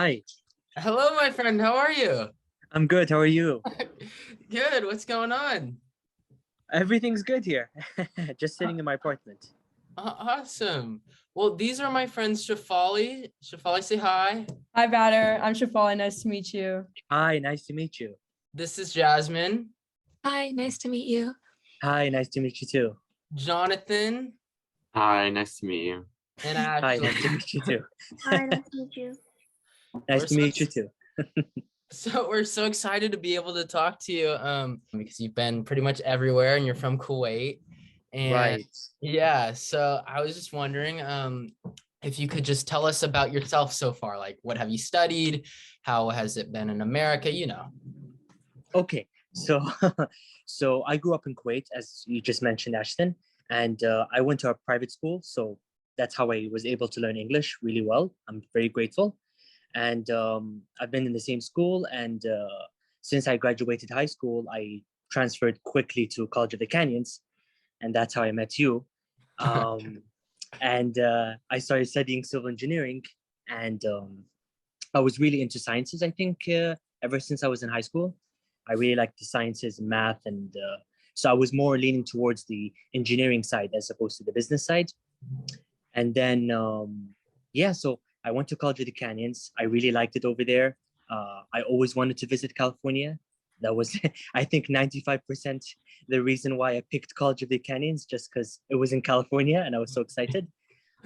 Hi, Hello, my friend. How are you? I'm good. How are you? Good. What's going on? Everything's good here. Just Uh, sitting in my apartment. Awesome. Well, these are my friends Shefali. Shefali, say hi. Hi, Batter. I'm Shefali. Nice to meet you. Hi, nice to meet you. This is Jasmine, Hi, nice to meet you. Hi, nice to meet you too. Jonathan, Hi, nice to meet you. and Hi, nice to Ashton. meet you too. Hi, nice to meet you. Nice We're to so, meet you too. we're so excited to be able to talk to you because you've been pretty much everywhere and you're from Kuwait. And Right. yeah, so I was just wondering if you could just tell us about yourself so far. Like, what have you studied? How has it been in America? Okay. So, so I grew up in Kuwait, as you just mentioned, Ashton, and I went to a private school. So that's how I was able to learn English really well. I'm very grateful. And I've been in the same school. And since I graduated high school, I transferred quickly to College of the Canyons, and that's how I met you. Um, and I started studying civil engineering, and I was really into sciences. I think ever since I was in high school, I really liked the sciences, math, and so I was more leaning towards the engineering side as opposed to the business side. And then yeah, so I went to College of the Canyons. I really liked it over there. I always wanted to visit California. That was, I think, 95% the reason why I picked College of the Canyons, just because it was in California and I was so excited.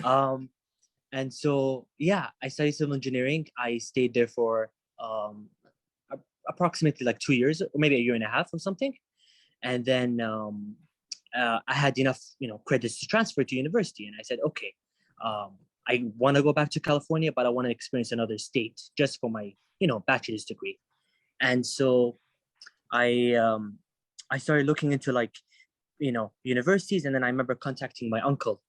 Um, and so, yeah, I studied civil engineering. I stayed there for approximately like 2 years, or maybe a year and a half or something. And then I had enough, credits to transfer to university. And I said, okay, I want to go back to California, but I want to experience another state just for my, bachelor's degree. And so I I started looking into like universities, and then I remember contacting my uncle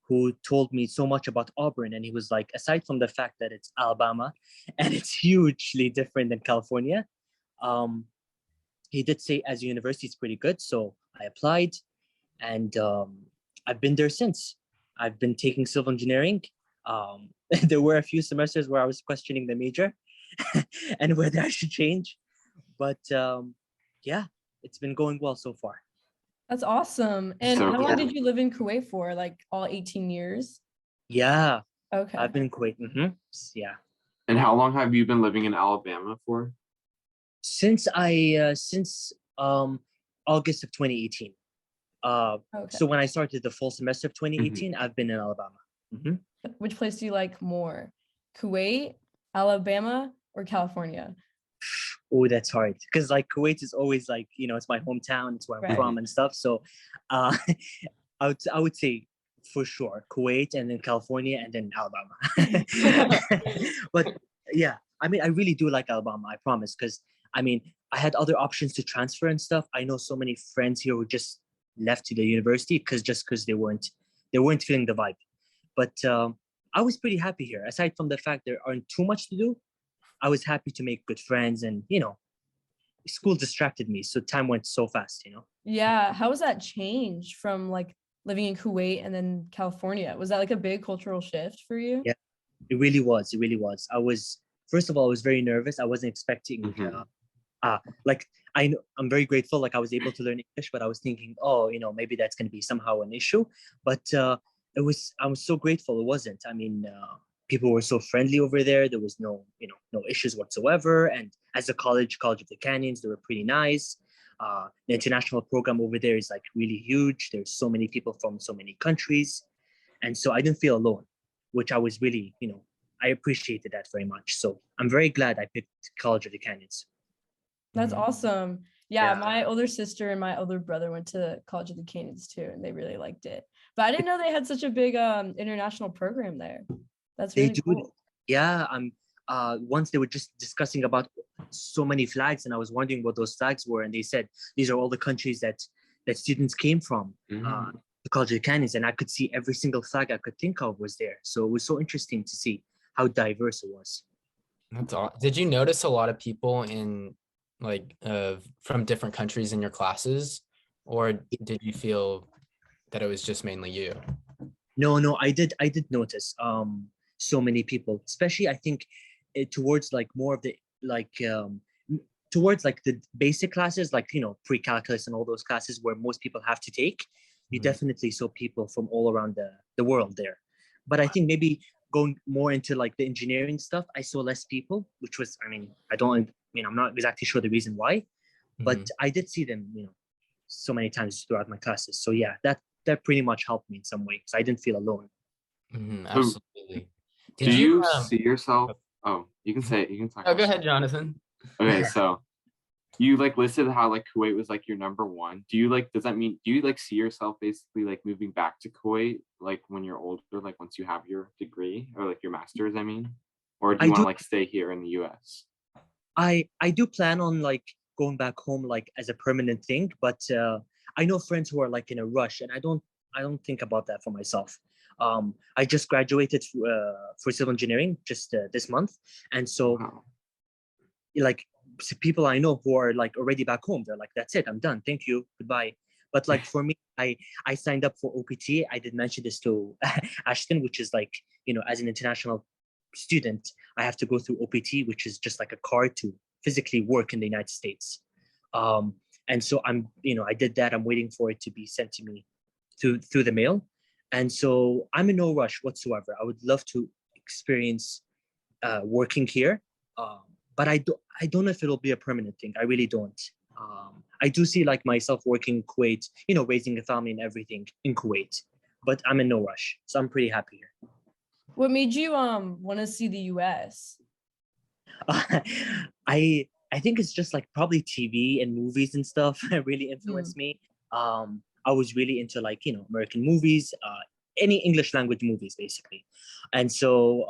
who told me so much about Auburn, and he was like, aside from the fact that it's Alabama and it's hugely different than California, um, he did say as a university it's pretty good. So I applied, and I've been there since. I've been taking civil engineering. There were a few semesters where I was questioning the major and whether I should change, but yeah, it's been going well so far. That's awesome. And So how long cool. did you live in Kuwait for? Like all 18 years? Yeah, Okay. I've been in Kuwait. Yeah, And how long have you been living in Alabama for? since August of 2018. Okay. So when I started the full semester of Mm-hmm. 2018, I've been in Alabama. Which place do you like more? Kuwait, Alabama, or California? Oh, that's hard because like Kuwait is always like it's my hometown, it's where I'm Right. from and stuff. So, uh, I would say for sure Kuwait, and then California, and then Alabama. But yeah, I mean, I really do like Alabama. I promise, because I mean, I had other options to transfer and stuff. I know so many friends here who just left to the university because they weren't feeling the vibe. But I was pretty happy here. Aside from the fact there aren't too much to do, I was happy to make good friends, and school distracted me, so time went so fast. Yeah. How was that change from like living in Kuwait and then California? Was that like a big cultural shift for you? Yeah, it really was. It really was. First of all, I was very nervous. I wasn't expecting. Mhm. Like I'm very grateful. Like I was able to learn English, but I was thinking, oh, maybe that's going to be somehow an issue. But I was so grateful it wasn't. I mean, people were so friendly over there. There was no issues whatsoever. And as a College of the Canyons, they were pretty nice. The international program over there is like really huge. There's so many people from so many countries, and so I didn't feel alone, which I was really, I appreciated that very much. So I'm very glad I picked College of the Canyons. That's Mhm. awesome. Yeah, Yeah. my older sister and my older brother went to College of the Canyons too, and they really liked it. But I didn't know they had such a big international program there. That's They really do. cool. Yeah. Once they were just discussing about so many flags, and I was wondering what those flags were, and they said these are all the countries that students came from. Mhm. The College of the Canyons, and I could see every single flag I could think of was there. So it was so interesting to see how diverse it was. That's all. Did you notice a lot of people in like from different countries in your classes, or did you feel that it was just mainly you? No, I did notice so many people, especially I think towards like more of the like towards like the basic classes, like pre-calculus and all those classes where most people have to take. You Mhm. definitely saw people from all around the world there. But I think maybe going more into like the engineering stuff, I saw less people, which was, I mean, I'm not exactly sure the reason why, but Mhm. I did see them, so many times throughout my classes. So yeah, that pretty much helped me in some way because I didn't feel alone. Mhm. So Absolutely. do Did you? you see yourself? Oh, you can say it. You can talk Oh, about go it. ahead, Jonathan. Okay, so you like listed how like Kuwait was like your number one. Does that mean, do you like see yourself basically like moving back to Kuwait like when you're older, like once you have your degree or like your master's, I mean? Or do I you want do to like stay here in the US? I do plan on like going back home like as a permanent thing, but I know friends who are like in a rush, and I don't think about that for myself. I just graduated for civil engineering just this month, and so Wow. like people I know who are like already back home, they're like, that's it, I'm done, thank you, goodbye. But like for me, I signed up for OPT. I did mention this to Ashton, which is like, as an international student, I have to go through OPT, which is just like a card to physically work in the United States. And so I did that. I'm waiting for it to be sent to me through the mail. And so I'm in no rush whatsoever. I would love to experience working here, um, but I don't know if it'll be a permanent thing. I really don't. I do see like myself working in Kuwait, raising a family and everything in Kuwait, but I'm in no rush, so I'm pretty happy here. What made you want to see the US? I think it's just like probably TV and movies and stuff really influenced me. I was really into like American movies, any English language movies basically, and so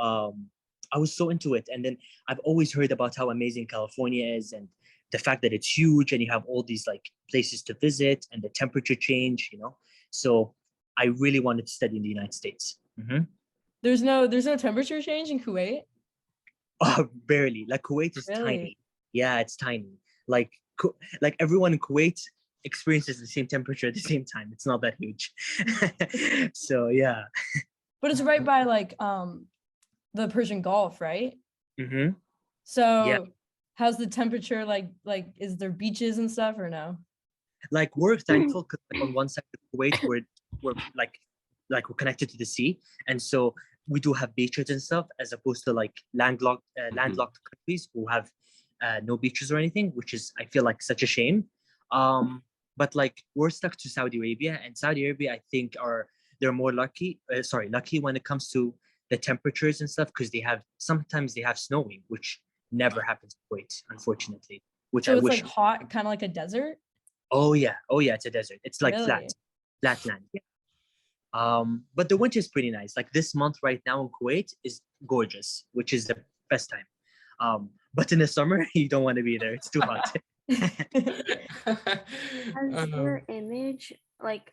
I was so into it. And then I've always heard about how amazing California is, and the fact that it's huge and you have all these like places to visit and the temperature change. So I really wanted to study in the United States. There's no temperature change in Kuwait? Oh, barely. Like Kuwait is Really? tiny. Yeah, it's tiny. Like like everyone in Kuwait experiences the same temperature at the same time. It's not that huge. So yeah. But it's right by like the Persian Gulf, right? hmm Yeah. So how's the temperature like is there beaches and stuff or no? Like we're thankful because like, on one side of Kuwait we're we're connected to the sea, and so we do have beaches and stuff, as opposed to like landlocked countries who have no beaches or anything, which is I feel like such a shame. But like we're stuck to Saudi Arabia, and Saudi Arabia I think they're more lucky when it comes to the temperatures and stuff, because sometimes they have snowing, which never happens in Kuwait, unfortunately. Which So I it's wish. like hot, kind of like a desert? Oh yeah, it's a desert. It's like Really? flat land. Yeah. But the winter is pretty nice. Like this month right now in Kuwait is gorgeous, which is the best time. But in the summer, you don't want to be there. It's too hot. Has your image, like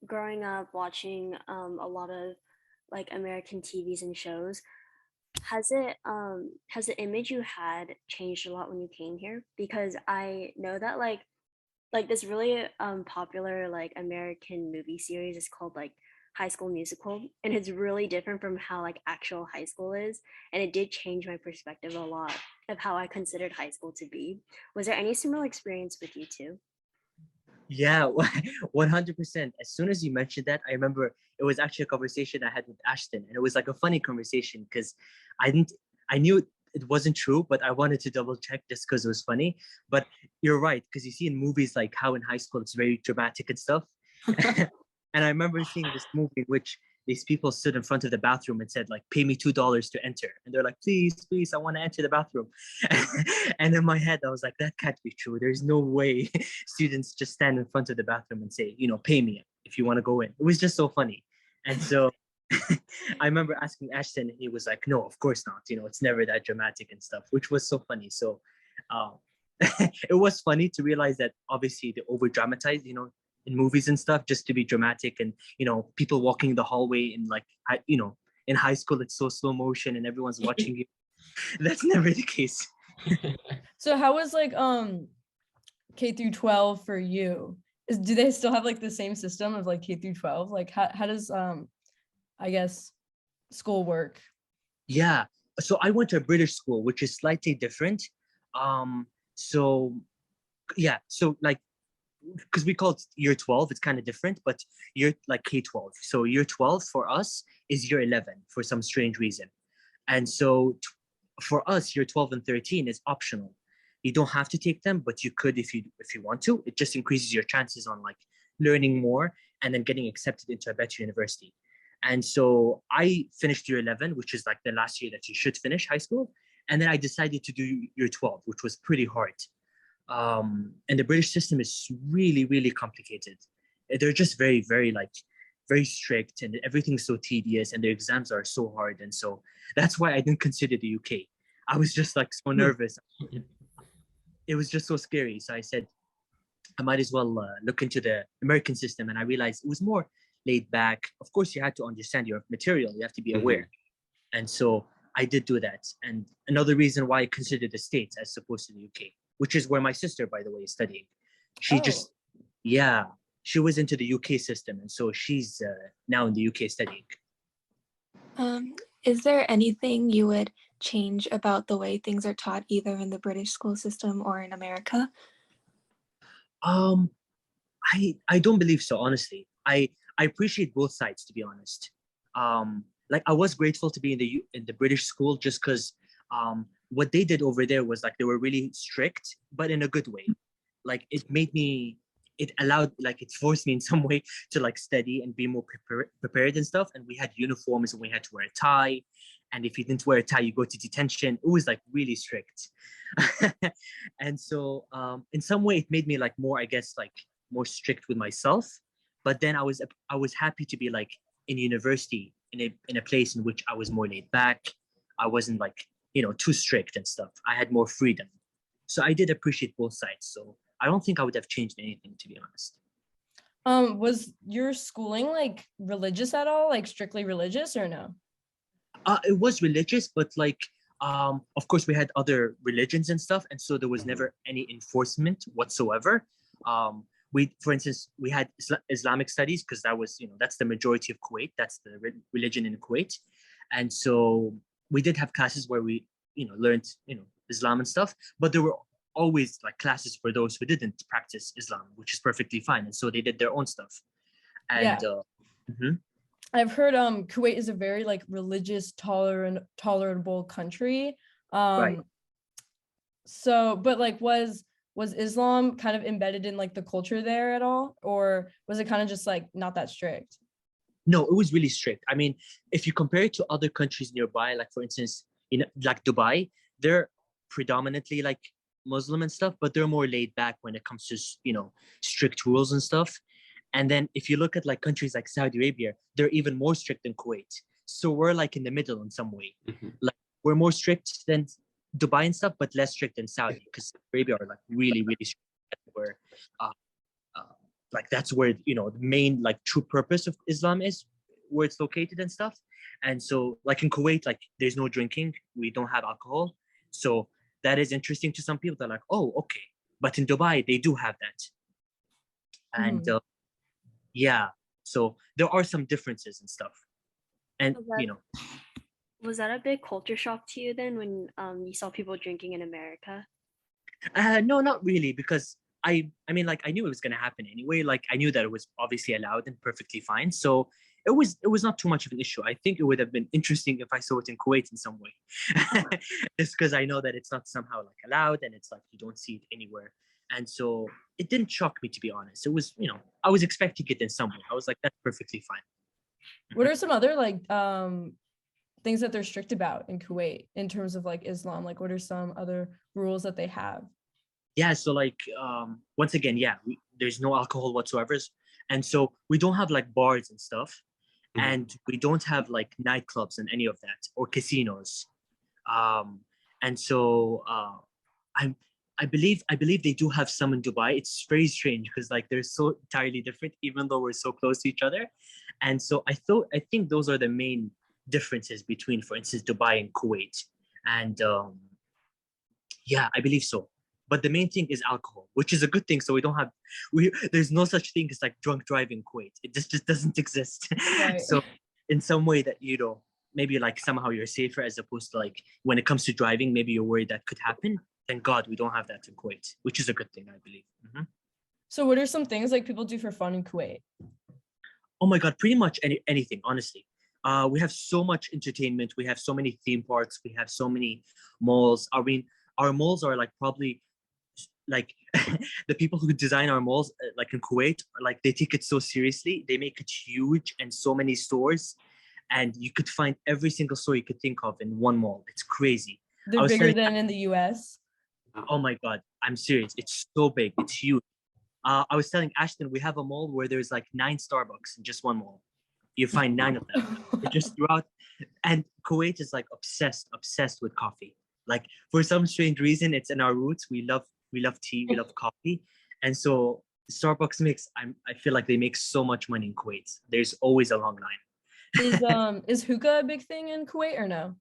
growing up watching a lot of like American TVs and shows, has the image you had changed a lot when you came here? Because I know that like this really popular like American movie series is called like High School Musical, and it's really different from how like actual high school is, and it did change my perspective a lot of how I considered high school to be. Was there any similar experience with you too? Yeah, 100%. As soon as you mentioned that, I remember it was actually a conversation I had with Ashton, and it was like a funny conversation because I didn't, I knew it wasn't true, but I wanted to double check just because it was funny. But you're right, because you see in movies like how in high school it's very dramatic and stuff. And I remember seeing this movie in which these people stood in front of the bathroom and said like, "Pay me $2 to enter," and they're like, "Please, I want to enter the bathroom." And in my head, I was like, "That can't be true. There's no way students just stand in front of the bathroom and say, pay me if you want to go in." It was just so funny. And so I remember asking Ashton, and he was like, "No, of course not. It's never that dramatic and stuff," which was so funny. So um, it was funny to realize that obviously they over dramatize, in movies and stuff, just to be dramatic. And people walking the hallway in like in high school, it's so slow motion and everyone's watching you. That's never the case. So how was like K through 12 for you? Do they still have like the same system of like K through 12? Like how does I guess school work? Yeah, So I went to a British school, which is slightly different. So yeah, so like because we call it year 12, it's kind of different, but year like K-12. So year 12 for us is year 11 for some strange reason. And so for us, year 12 and 13 is optional. You don't have to take them, but you could if you want to. It just increases your chances on like learning more and then getting accepted into a better university. And so I finished year 11, which is like the last year that you should finish high school. And then I decided to do year 12, which was pretty hard. And the British system is really, really complicated. They're just very, very like very strict, and everything's so tedious, and their exams are so hard. And so that's why I didn't consider the UK. I was just like so nervous. It was just so scary. So I said, I might as well look into the American system. And I realized it was more laid back. Of course, you had to understand your material. You have to be aware. And so I did do that. And another reason why I considered the States as opposed to the UK, which is where my sister, by the way, is studying. She just, yeah, she was into the UK system. And so she's now in the UK studying. Is there anything you would change about the way things are taught either in the British school system or in America? I don't believe so, honestly. I appreciate both sides, to be honest. Like I was grateful to be in the British school just because what they did over there was like they were really strict, but in a good way. Like it allowed, like it forced me in some way to like study and be more prepared and stuff. And we had uniforms and we had to wear a tie. And if you didn't wear a tie, you go to detention. It was like really strict. And so in some way it made me like more, I guess, like more strict with myself. But then I was happy to be like in university in a place in which I was more laid back. I wasn't like, too strict and stuff. I had more freedom. So I did appreciate both sides. So I don't think I would have changed anything, to be honest. Was your schooling like religious at all? Like strictly religious or no? It was religious, but like, of course we had other religions and stuff. And so there was never any enforcement whatsoever. For instance, we had Islamic studies because that was, that's the majority of Kuwait. That's the religion in Kuwait. And so we did have classes where we, learned, Islam and stuff, but there were always like classes for those who didn't practice Islam, which is perfectly fine. And so they did their own stuff. And I've heard Kuwait is a very like religious, tolerable country. Right. So, but like was Islam kind of embedded in like the culture there at all? Or was it kind of just like not that strict? No, it was really strict. I mean, if you compare it to other countries nearby, like for instance, like Dubai, they're predominantly like Muslim and stuff, but they're more laid back when it comes to, strict rules and stuff. And then if you look at like countries like Saudi Arabia, they're even more strict than Kuwait. So we're like in the middle in some way. Like we're more strict than Dubai and stuff, but less strict than Saudi, because Saudi Arabia are like really, really strict. Where, like that's where the main like true purpose of Islam is, where it's located and stuff. And so like in Kuwait, like there's no drinking, we don't have alcohol. So that is interesting to some people. They're like, oh, okay. But in Dubai, they do have that. And yeah, so there are some differences and stuff. And was that a big culture shock to you then when you saw people drinking in America? No, not really, because I mean, like I knew it was gonna happen anyway. Like I knew that it was obviously allowed and perfectly fine. So it was not too much of an issue. I think it would have been interesting if I saw it in Kuwait in some way, just because I know that it's not somehow like allowed and it's like you don't see it anywhere. And so it didn't shock me, to be honest. It was, I was expecting it in some way. I was like, that's perfectly fine. What are some other like things that they're strict about in Kuwait in terms of like Islam? Like what are some other rules that they have? Yeah, so like once again, there's no alcohol whatsoever. And so we don't have like bars and stuff. And we don't have like nightclubs and any of that, or casinos. And so I believe they do have some in Dubai. It's very strange because like they're so entirely different, even though we're so close to each other. And so I think those are the main differences between, for instance, Dubai and Kuwait. And I believe so. But the main thing is alcohol, which is a good thing. So there's no such thing as like drunk driving Kuwait. It just doesn't exist. Right. So in some way that, maybe like somehow you're safer as opposed to like when it comes to driving, maybe you're worried that could happen. Thank God we don't have that in Kuwait, which is a good thing, I believe. So what are some things like people do for fun in Kuwait? Oh my God, pretty much anything, honestly. We have so much entertainment. We have so many theme parks. We have so many malls. I mean, our malls are like probably like the people who design our malls, like in Kuwait, like they take it so seriously. They make it huge and so many stores, and you could find every single store you could think of in one mall. It's crazy. They're was bigger telling- than in the US. Oh my God, I'm serious. It's so big. It's huge. I was telling Ashton, we have a mall where there's like 9 Starbucks in just one mall. You find 9 of them just throughout. And Kuwait is like obsessed with coffee. Like for some strange reason, it's in our roots. We love tea, we love coffee. And so Starbucks makes, I feel like they make so much money in Kuwait. There's always a long line. Is hookah a big thing in Kuwait or no?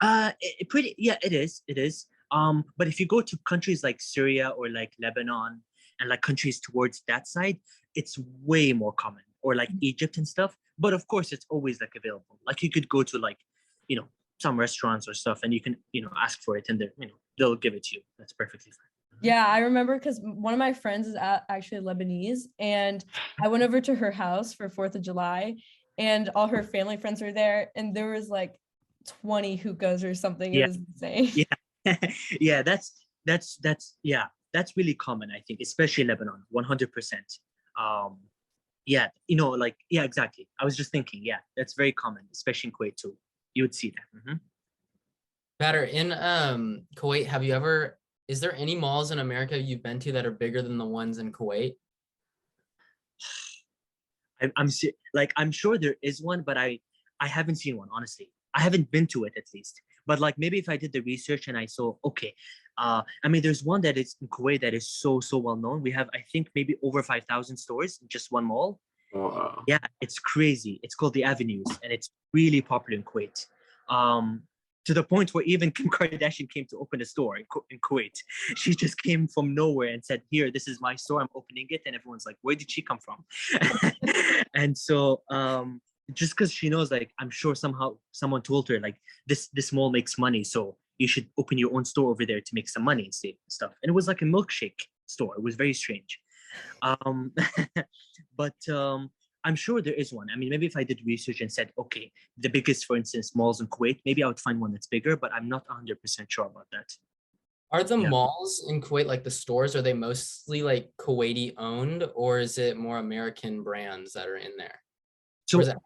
It is. But if you go to countries like Syria or like Lebanon and like countries towards that side, it's way more common, or like Egypt and stuff. But of course, it's always like available. Like you could go to like, some restaurants or stuff, and you can, ask for it, and they'll give it to you. That's perfectly fine. Yeah, I remember because one of my friends is actually Lebanese, and I went over to her house for 4th of July, and all her family friends were there, and there was like 20 hookahs or something. Yeah. It was insane. Yeah, yeah, that's really common, I think, especially Lebanon, 100%. Yeah, exactly. I was just thinking, yeah, that's very common, especially in Kuwait too. You would see that. Better in Kuwait, is there any malls in America you've been to that are bigger than the ones in Kuwait? I'm sure there is one, but I haven't seen one, honestly. I haven't been to it, at least. But like maybe if I did the research and I saw, okay, I mean, there's one that is in Kuwait that is so well known. We have, I think, maybe over 5,000 stores in just one mall. Wow. Yeah, it's crazy. It's called the Avenues, and it's really popular in Kuwait. To the point where even Kim Kardashian came to open a store in Kuwait. She just came from nowhere and said, "Here, this is my store. I'm opening it." And everyone's like, "Where did she come from?" And so, just because she knows, like, I'm sure somehow someone told her, like, this mall makes money, so you should open your own store over there to make some money and stuff. And it was like a milkshake store. It was very strange. But I'm sure there is one. I mean, maybe if I did research and said, okay, the biggest, for instance, malls in Kuwait, maybe I would find one that's bigger, but I'm not 100% sure about that. Are the Yeah. malls in Kuwait, like the stores, are they mostly like Kuwaiti owned, or is it more American brands that are in there? So, Or is it-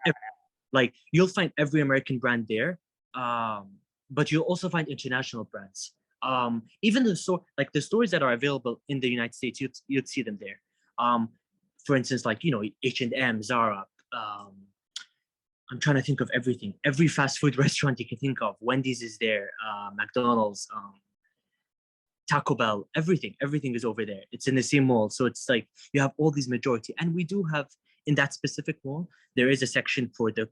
like, you'll find every American brand there, but you'll also find international brands. Even the stores that are available in the United States, you'd see them there. For instance, like, H&M, Zara. I'm trying to think of everything. Every fast food restaurant you can think of. Wendy's is there. McDonald's, Taco Bell. Everything is over there. It's in the same mall. So it's like you have all these majority. And we do have, in that specific mall, there is a section for the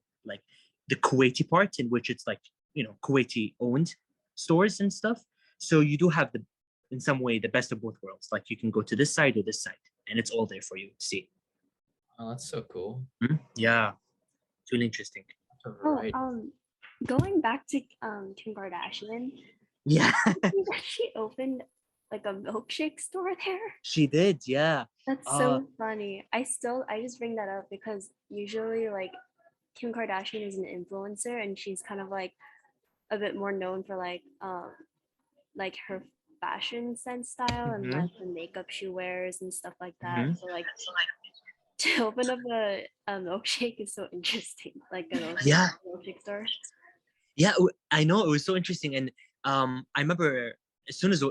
Kuwaiti part, in which it's like, Kuwaiti owned stores and stuff. So you do have in some way, the best of both worlds. Like you can go to this side or this side, and it's all there for you to see. Oh, that's so cool. Yeah, it's really interesting. Right. Going back to Kim Kardashian, Yeah, she opened like a milkshake store there. she did. Yeah. That's so funny. I just bring that up because usually like Kim Kardashian is an influencer and she's kind of like a bit more known for like her fashion sense style and like the makeup she wears and stuff like that. So like to open up a milkshake is so interesting. Like a milkshake store. Yeah, I know, it was so interesting, and I remember as soon as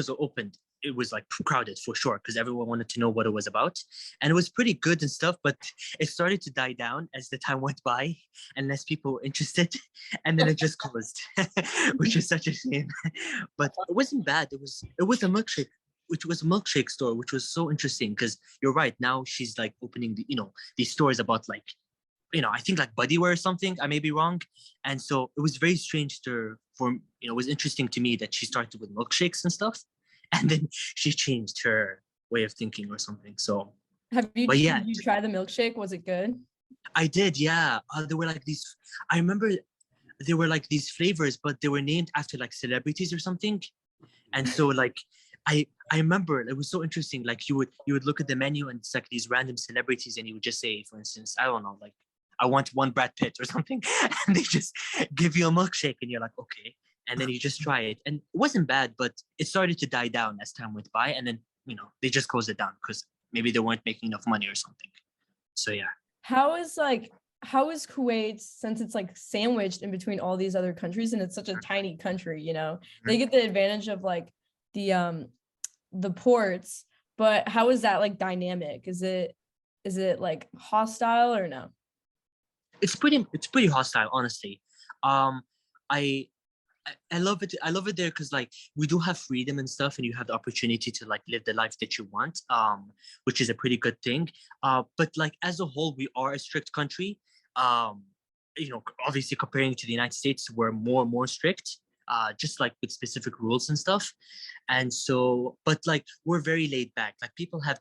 it opened, it was like crowded for sure because everyone wanted to know what it was about, and it was pretty good and stuff. But it started to die down as the time went by, and less people were interested, and then it just closed, which is such a shame. But it wasn't bad. It was a milkshake. Which was a milkshake store, which was so interesting because you're right. Now she's like opening these stores about like, I think like bodywear or something. I may be wrong. And so it was very strange it was interesting to me that she started with milkshakes and stuff. And then she changed her way of thinking or something. So Did you try the milkshake? Was it good? I did, yeah. There were like these, I remember they were like these flavors, but they were named after like celebrities or something. And so like I remember it was so interesting. Like you would look at the menu and it's like these random celebrities, and you would just say, for instance, I don't know, like I want one Brad Pitt or something, and they just give you a milkshake, and you're like, okay, and then you just try it, and it wasn't bad, but it started to die down as time went by, and then they just closed it down because maybe they weren't making enough money or something. So yeah. How is Kuwait, since it's like sandwiched in between all these other countries and it's such a tiny country, they get the advantage of like the ports, but how is that like dynamic? Is it like hostile or no? It's pretty hostile, honestly. um I I love it. I love it there because like we do have freedom and stuff, and you have the opportunity to like live the life that you want, which is a pretty good thing. But like as a whole, we are a strict country. Um, obviously comparing to the United States, we're more strict, just like with specific rules and stuff. And so, but like we're very laid back. Like people have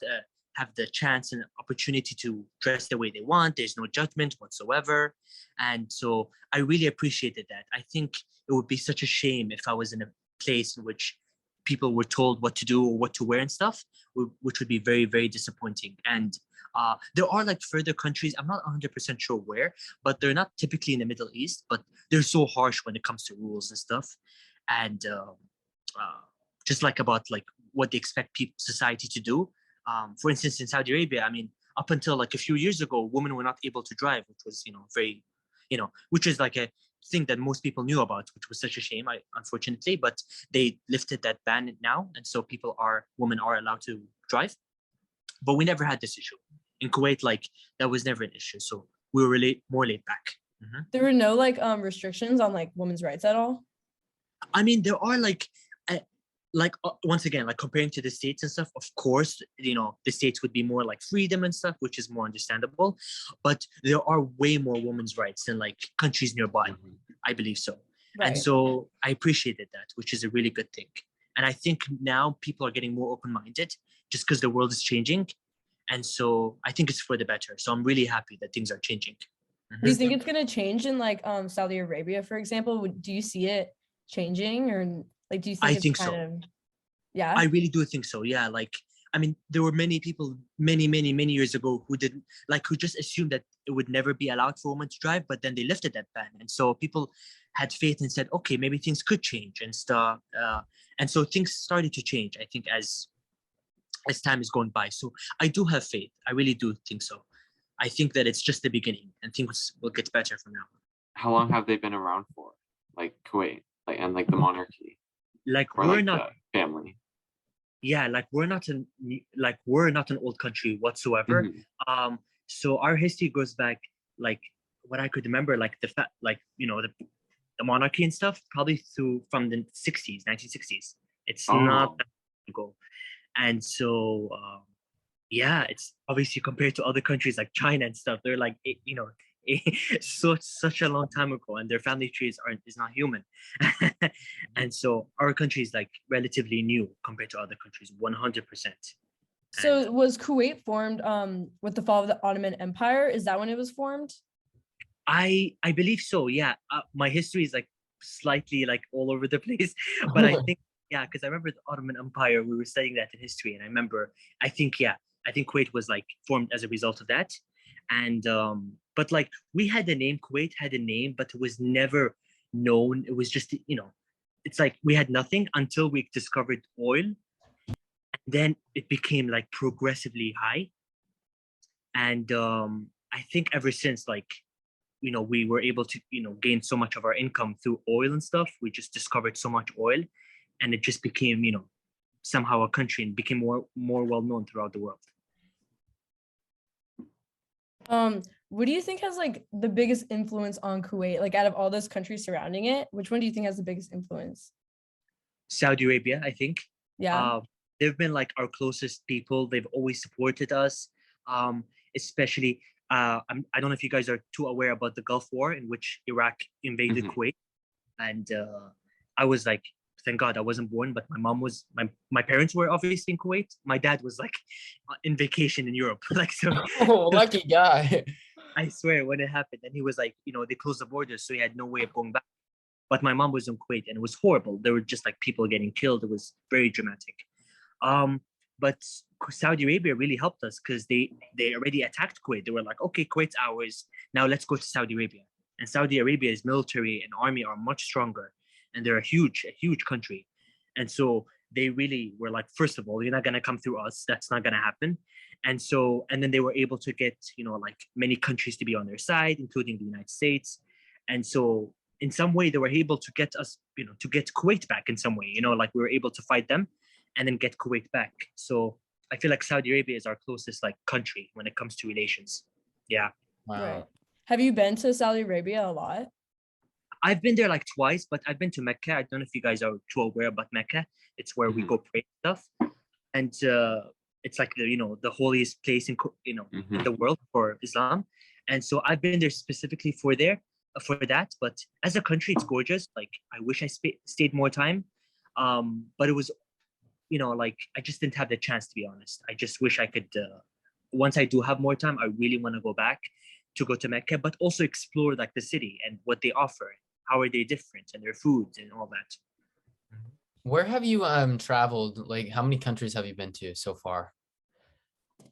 the chance and opportunity to dress the way they want. There's no judgment whatsoever. And so I really appreciated that. I think it would be such a shame if I was in a place in which people were told what to do or what to wear and stuff, which would be very, very disappointing. And there are like further countries, I'm not 100% sure where, but they're not typically in the Middle East, but they're so harsh when it comes to rules and stuff. And just like about like what they expect society to do. For instance, in Saudi Arabia, I mean, up until like a few years ago, women were not able to drive, which was, very, which is like a thing that most people knew about, which was such a shame, unfortunately, but they lifted that ban now. And so women are allowed to drive, but we never had this issue. In Kuwait, like that was never an issue. So we were really more laid back. Mm-hmm. There were no like restrictions on like women's rights at all? I mean, there are once again, like comparing to the States and stuff, of course, the States would be more like freedom and stuff, which is more understandable, but there are way more women's rights than like countries nearby. I believe so. Right. And so I appreciated that, which is a really good thing. And I think now people are getting more open-minded just because the world is changing. And so I think it's for the better. So I'm really happy that things are changing. Mm-hmm. Do you think it's going to change in like Saudi Arabia, for example? Do you see it changing, or like, do you think I it's think kind so. of, yeah? I really do think so. Yeah. Like, I mean, there were many people many years ago who just assumed that it would never be allowed for women to drive, but then they lifted that ban. And so people had faith and said, okay, maybe things could change and stuff. And so things started to change, I think, as time is going by. So I do have faith. I really do think so. I think that it's just the beginning and things will get better from now. How long have they been around for? Like Kuwait, and like the monarchy? Like or we're like not the family. Yeah, like we're not an old country whatsoever. Mm-hmm. So our history goes back, like what I could remember, like the monarchy and stuff, probably from the 1960s. It's not that long ago. And so yeah, it's obviously compared to other countries like China and stuff, they're like such a long time ago, and their family trees is not human. And so our country is like relatively new compared to other countries, 100%. So was Kuwait formed with the fall of the Ottoman Empire? Is that when it was formed? I believe so, yeah. My history is like slightly like all over the place, but I think, yeah, because I remember the Ottoman Empire, we were studying that in history, and I think Kuwait was like formed as a result of that. And but like Kuwait had a name, but it was never known. It was just, it's like we had nothing until we discovered oil. And then it became like progressively high. And I think ever since, like, we were able to, gain so much of our income through oil and stuff. We just discovered so much oil, and it just became, somehow a country and became more well known throughout the world. What do you think has like the biggest influence on Kuwait? Like out of all those countries surrounding it, which one do you think has the biggest influence? Saudi Arabia, I think. Yeah. They've been like our closest people. They've always supported us. Especially, I don't know if you guys are too aware about the Gulf War in which Iraq invaded Kuwait. And I was like, thank God I wasn't born, but my parents were obviously in Kuwait. My dad was like in vacation in Europe. Like, so lucky guy. I swear when it happened, and he was like, they closed the borders, so he had no way of going back. But my mom was in Kuwait, and it was horrible. There were just like people getting killed. It was very dramatic. But Saudi Arabia really helped us because they already attacked Kuwait. They were like, okay, Kuwait's ours. Now let's go to Saudi Arabia. And Saudi Arabia's military and army are much stronger, and they're a huge country. And so they really were like, first of all, you're not gonna come through us. That's not gonna happen. And then they were able to get, like many countries to be on their side, including the United States. And so in some way they were able to get us, to get Kuwait back in some way, like we were able to fight them and then get Kuwait back. So I feel like Saudi Arabia is our closest like country when it comes to relations. Yeah. Wow. Right. Have you been to Saudi Arabia a lot? I've been there like twice, but I've been to Mecca. I don't know if you guys are too aware about Mecca. It's where we go pray and stuff. And it's like the holiest place in in the world for Islam. And so I've been there specifically for that. But as a country, it's gorgeous. Like I wish I stayed more time. But it was, like I just didn't have the chance, to be honest. I just wish I could. Once I do have more time, I really want to go back to go to Mecca, but also explore like the city and what they offer. How are they different, and their foods and all that. Where have you traveled? Like, how many countries have you been to so far?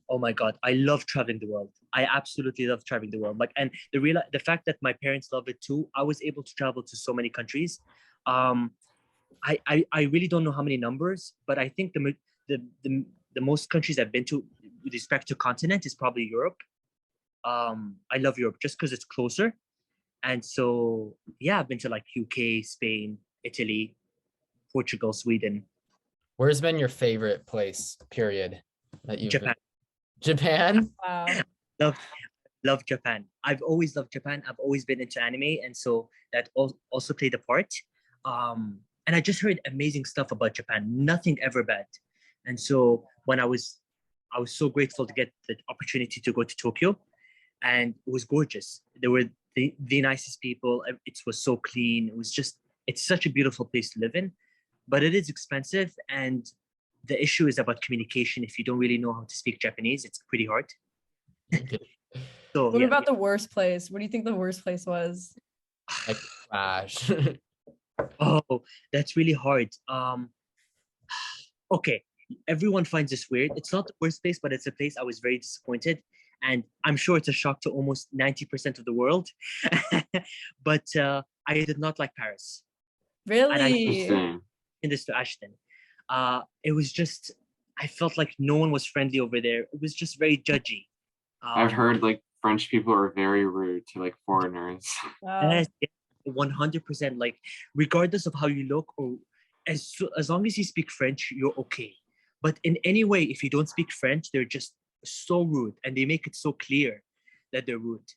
Oh my God, I love traveling the world. I absolutely love traveling the world. Like, and the fact that my parents love it too. I was able to travel to so many countries. I really don't know how many numbers, but I think the most countries I've been to with respect to continent is probably Europe. I love Europe just because it's closer. And so, yeah, I've been to like UK, Spain, Italy, Portugal, Sweden. Where's been your favorite place, period, that you've Japan. Japan? Wow. Love Japan. I've always loved Japan. I've always been into anime. And so that also played a part. And I just heard amazing stuff about Japan. Nothing ever bad. And so when I was so grateful to get the opportunity to go to Tokyo. And it was gorgeous. They were the nicest people. It was so clean. It's such a beautiful place to live in, but it is expensive. And the issue is about communication. If you don't really know how to speak Japanese, it's pretty hard. So What about the worst place? What do you think the worst place was? Like trash. Oh, that's really hard. Okay, everyone finds this weird. It's not the worst place, but it's a place I was very disappointed. And I'm sure it's a shock to almost 90% of the world. But I did not like Paris. Really? In this to Ashton. It was just, I felt like no one was friendly over there. It was just very judgy. I've heard like French people are very rude to like foreigners. Wow. 100%. Like, regardless of how you look, or as long as you speak French, you're okay. But in any way, if you don't speak French, they're just so rude, and they make it so clear that they're rude,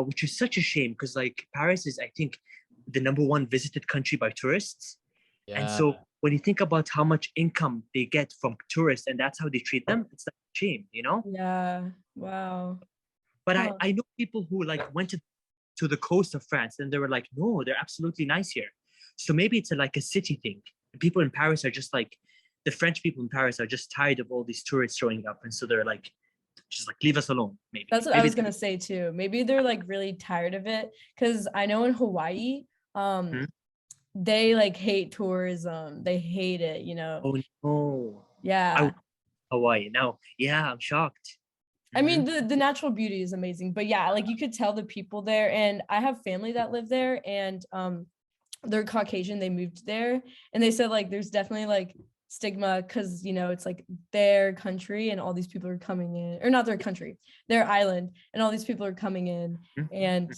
which is such a shame because like Paris is, I think, the #1 visited country by tourists. Yeah. And so when you think about how much income they get from tourists and that's how they treat them, it's like a shame, Yeah. Wow. But Huh. I know people who like went to the coast of France and they were like, no, they're absolutely nice here. So maybe it's like a city thing. People in Paris are just like, the French people in Paris are just tired of all these tourists showing up, and so they're like, just like, leave us alone. Maybe That's what I Maybe was gonna say too. Maybe they're like really tired of it. Cause I know in Hawaii, they like hate tourism. They hate it, Oh no. Yeah. Hawaii. Now, yeah, I'm shocked. I mean, the natural beauty is amazing, but yeah, like you could tell the people there, and I have family that live there, and they're Caucasian. They moved there, and they said like there's definitely like stigma because it's like their country, and all these people are coming in, or not their country, their island, and all these people are coming in, and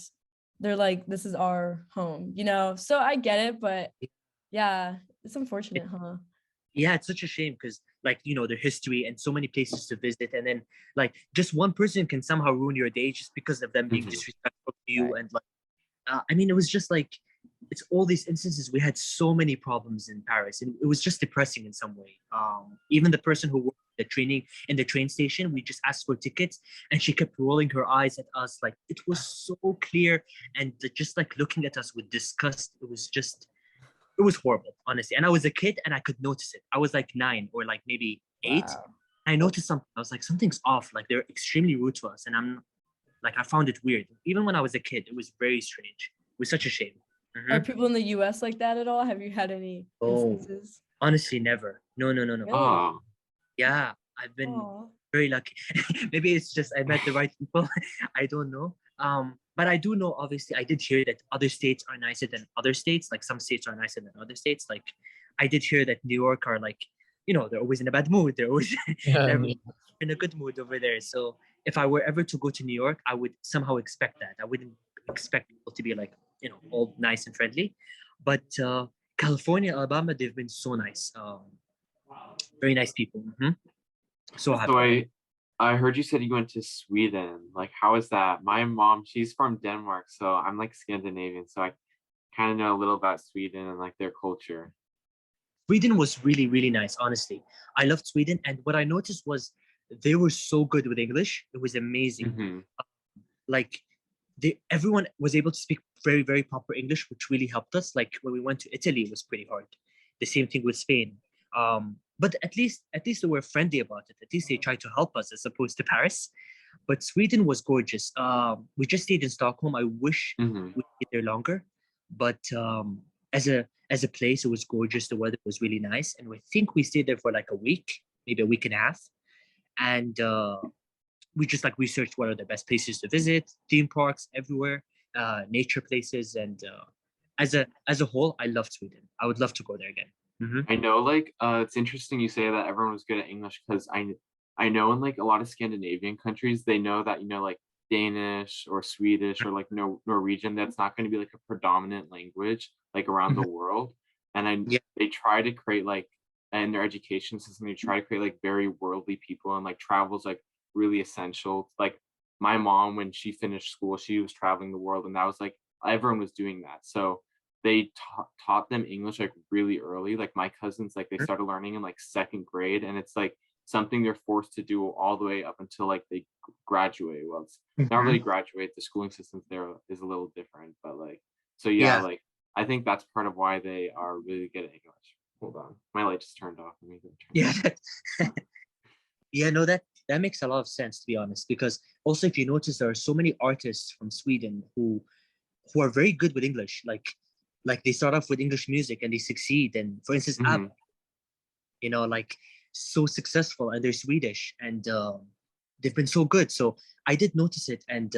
they're like, this is our home, So I get it, but yeah, it's unfortunate, huh? Yeah, it's such a shame because like their history and so many places to visit, and then like just one person can somehow ruin your day just because of them being disrespectful to you. Right. And like I mean, it was just like, it's all these instances. We had so many problems in Paris, and it was just depressing in some way. Even the person who worked in the train station, we just asked for tickets, and she kept rolling her eyes at us. Like, it was so clear, and just like looking at us with disgust. It was horrible, honestly. And I was a kid, and I could notice it. I was like 9 or like maybe 8. Wow. I noticed something. I was like, something's off. Like, they're extremely rude to us, and I'm Like I found it weird. Even when I was a kid, it was very strange. It was such a shame. Are Mhm. people in the US like that at all? Have you had any Oh, instances? honestly, never. No. Really? Oh, Yeah, I've been Aw. very lucky. Maybe it's just I met the right people. I don't know. But I do know, obviously, I did hear that other states are nicer than other states. Like some states are nicer than other states. Like I did hear that New York are like, they're always in a bad mood. They're always never in a good mood over there. So if I were ever to go to New York, I would somehow expect that. I wouldn't expect people to be like, all nice and friendly. But California, Alabama, they've been so nice. Very nice people. So happy. so I heard you said you went to Sweden. Like, how is that? My mom, she's from Denmark, so I'm like Scandinavian, so I kind of know a little about Sweden and like their culture. Sweden was really, really nice, honestly. I loved Sweden. And what I noticed was they were so good with English. It was amazing. Hmm. Like everyone was able to speak very, very proper English, which really helped us. Like when we went to Italy, it was pretty hard. The same thing with Spain. But at least they were friendly about it. At least they tried to help us as opposed to Paris. But Sweden was gorgeous. We just stayed in Stockholm. I wish Hmm. we stayed there longer, but as a place, it was gorgeous. The weather was really nice, and I think we stayed there for like a week, maybe a week and a half, and we just like researched what are the best places to visit, theme parks everywhere, nature places, and as a whole, I loved Sweden. I would love to go there again. I know, like, it's interesting you say that everyone was good at English because I know in like a lot of Scandinavian countries, they know that, like Danish or Swedish or like Norwegian, that's not going to be like a predominant language like around the world. And Yeah. they try to create like, in their education system, they try to create like very worldly people, and like travel's like really essential. Like my mom, when she finished school, she was traveling the world, and that was like everyone was doing that. So they taught them English like really early. Like my cousins, like they started learning in like second grade, and it's like something they're forced to do all the way up until like they graduate. Well, it's not really graduate. The schooling system there is a little different, but like, so yeah, Yeah. like I think that's part of why they are really good at English. Hold on, my light just turned off. Let me go turn it Yeah. Yeah, no, that makes a lot of sense, to be honest, because also if you notice there are so many artists from Sweden who are very good with English. Like they start off with English music and they succeed. And for instance, on. ABBA, like so successful, and they're Swedish, and they've been so good. So I did notice it, and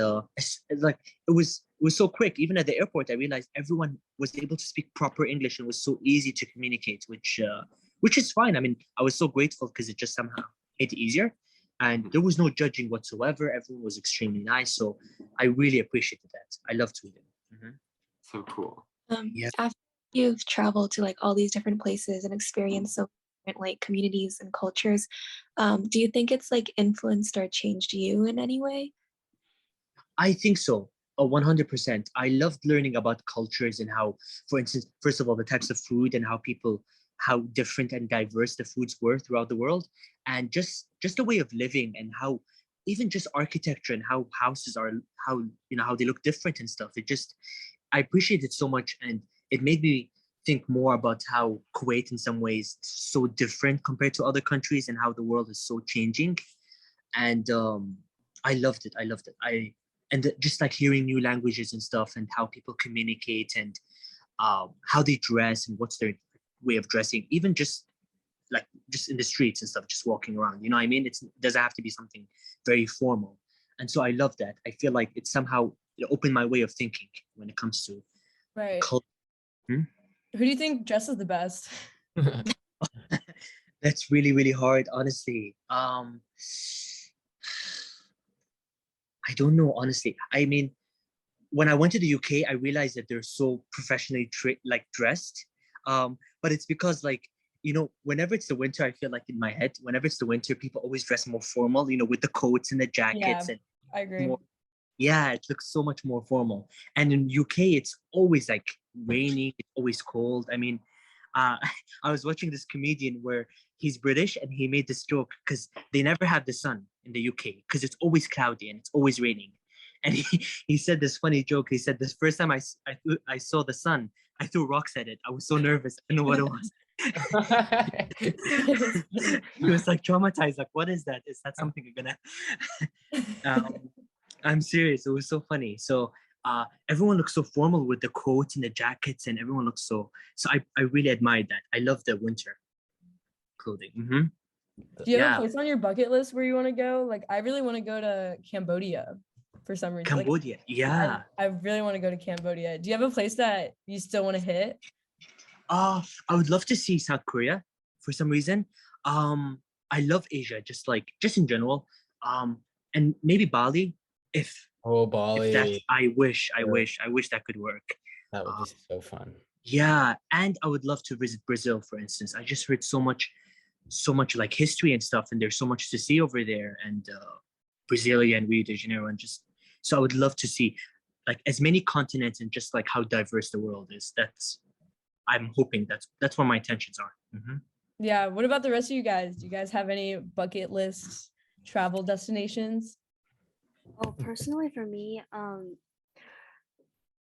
like it was so quick. Even at the airport, I realized everyone was able to speak proper English and was so easy to communicate, which is fine. I mean, I was so grateful because it just somehow made it easier, and there was no judging whatsoever. Everyone was extremely nice, so I really appreciated that. I loved Sweden. So cool. Yeah. After you've traveled to like all these different places and experienced so different like communities and cultures, do you think it's like influenced or changed you in any way? I think so. 100%. I loved learning about cultures and how, for instance, first of all, the types of food and how different and diverse the foods were throughout the world, and just the way of living, and how even just architecture and how houses are, how they look different and stuff. I appreciate it so much, and it made me think more about how Kuwait, in some ways, is so different compared to other countries, and how the world is so changing. And I loved it. I loved it. Just like hearing new languages and stuff, and how people communicate, and how they dress, and what's their way of dressing, even just in the streets and stuff, just walking around. You know what I mean? It doesn't have to be something very formal. And so I love that. I feel like it somehow opened my way of thinking when it comes to Right. culture. Who do you think dresses the best? That's really, really hard, honestly. I don't know, honestly. I mean, when I went to the UK, I realized that they're so professionally dressed. But it's because whenever it's the winter, I feel like in my head, whenever it's the winter, people always dress more formal, with the coats and the jackets, and I agree. more. Yeah, it looks so much more formal. And in UK, it's always like raining, it's always cold. I mean, I was watching this comedian where he's British, and he made this joke because they never have the sun in the UK because it's always cloudy and it's always raining. And he said this funny joke. He said, "This first time I saw the sun, I threw rocks at it. I was so nervous. I don't know what it was." He was like traumatized. Like, what is that? Is that something you're gonna? um, I'm serious. It was so funny. So everyone looks so formal with the coats and the jackets, and everyone looks so. So I really admired that. I love the winter clothing. Do you have a Yeah, place on your bucket list where you want to go? Like, I really want to go to Cambodia for some reason. Like, Cambodia. Yeah. I really want to go to Cambodia. Do you have a place that you still want to hit? I would love to see South Korea for some reason. I love Asia, just in general. And maybe Bali, if Oh, if that's. Bali. I wish that could work. That would Uh, be so fun. yeah, and I would love to visit Brazil, for instance. I just heard so much like history and stuff, and there's so much to see over there. And Brasilia and Rio de Janeiro, and just so I would love to see like as many continents and just like how diverse the world is. I'm hoping that's where my intentions are. Yeah. What about the rest of you guys? Do you guys have any bucket list travel destinations? Oh, personally for me,